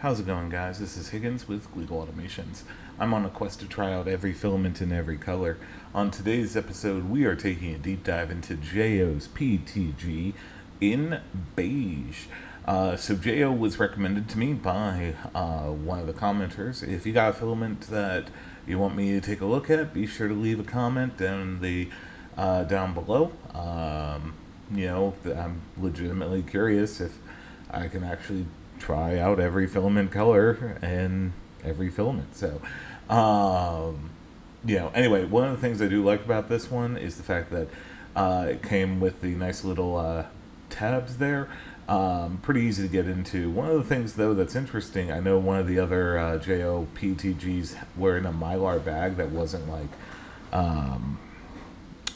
How's it going, guys? This is Higgins with Legal Automations. I'm on a quest to try out every filament in every color. On today's episode, we are taking a deep dive into Jayo's PETG in beige. So Jayo was recommended to me by one of the commenters. If you got a filament that you want me to take a look at, be sure to leave a comment down below. I'm legitimately curious if I can actually try out every filament color and every filament. So, anyway, one of the things I do like about this one is the fact that it came with the nice little tabs there. Pretty easy to get into. One of the things, though, that's interesting, I know one of the other Jayo PETGs were in a Mylar bag that wasn't like,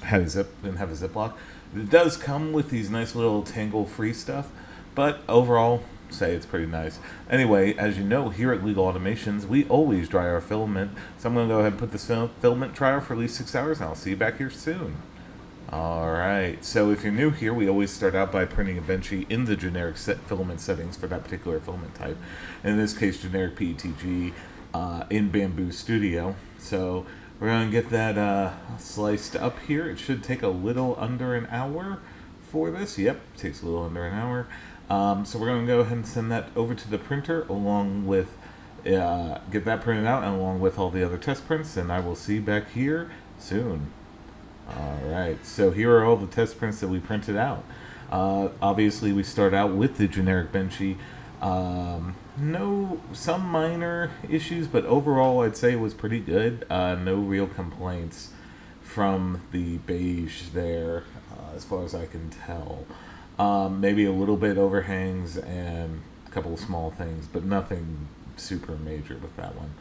didn't have a Ziploc. It does come with these nice little tangle-free stuff, but overall, say it's pretty nice. Anyway, as you know, here at Legal Automations, we always dry our filament. So I'm going to go ahead and put this filament dryer for at least 6 hours, and I'll see you back here soon. Alright, so if you're new here, we always start out by printing a benchy in the generic filament settings for that particular filament type. In this case, generic PETG in Bamboo Studio. So we're going to get that sliced up here. It should take a little under an hour for this. Yep, takes a little under an hour. So we're going to go ahead and send that over to the printer along with, get that printed out and along with all the other test prints, and I will see you back here soon. Alright, so here are all the test prints that we printed out. Obviously we start out with the generic benchy. Some minor issues, but overall I'd say it was pretty good. No real complaints from the beige there, as far as I can tell. Maybe a little bit overhangs and a couple of small things, but nothing super major with that one.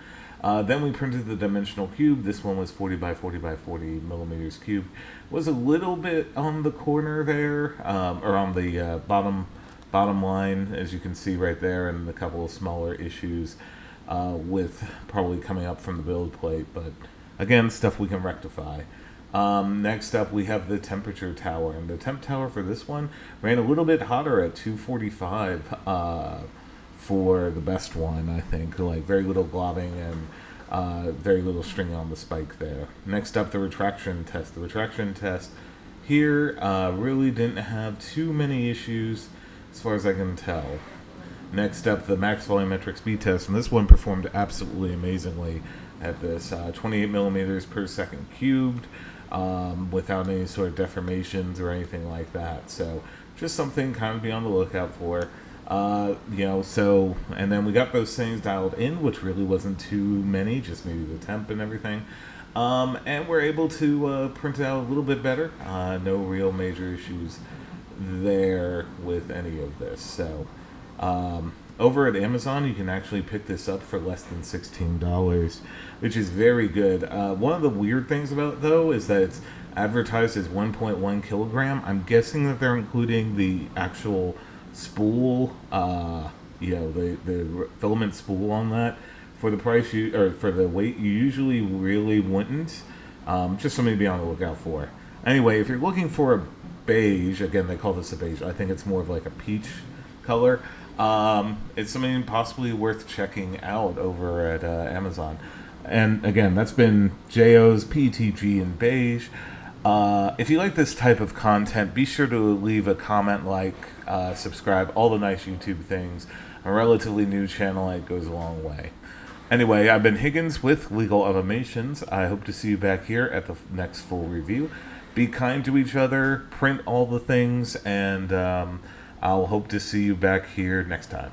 Then we printed the dimensional cube. This one was 40 by 40 by 40 millimeters cubed. Was a little bit on the corner there, or on the bottom line, as you can see right there, and a couple of smaller issues with probably coming up from the build plate, but again, stuff we can rectify. Next up, we have the temperature tower, and the temp tower for this one ran a little bit hotter at 245 for the best one, I think. Like very little globbing and very little string on the spike there. Next up, the retraction test. The retraction test here really didn't have too many issues as far as I can tell. Next up, the max volumetric speed test, and this one performed absolutely amazingly at this 28 millimeters per second cubed. Without any sort of deformations or anything like that. So just something kind of be on the lookout for. And then we got those things dialed in, which really wasn't too many, just maybe the temp and everything. And we're able to print it out a little bit better. No real major issues there with any of this. So over at Amazon, you can actually pick this up for less than $16, which is very good. One of the weird things about it, though, is that it's advertised as 1.1 kilogram. I'm guessing that they're including the actual spool, the filament spool on that. For the price or for the weight, you usually really wouldn't. Just something to be on the lookout for. Anyway, if you're looking for a beige, again, they call this a beige. I think it's more of like a peach color. It's something possibly worth checking out over at Amazon. And again, that's been Jayo's PETG in beige. If you like this type of content, be sure to leave a comment, subscribe, all the nice YouTube things. A relatively new channel, it goes a long way. Anyway, I've been Higgins with Legal Automations. I hope to see you back here at the next full review. Be kind to each other, print all the things, and I'll hope to see you back here next time.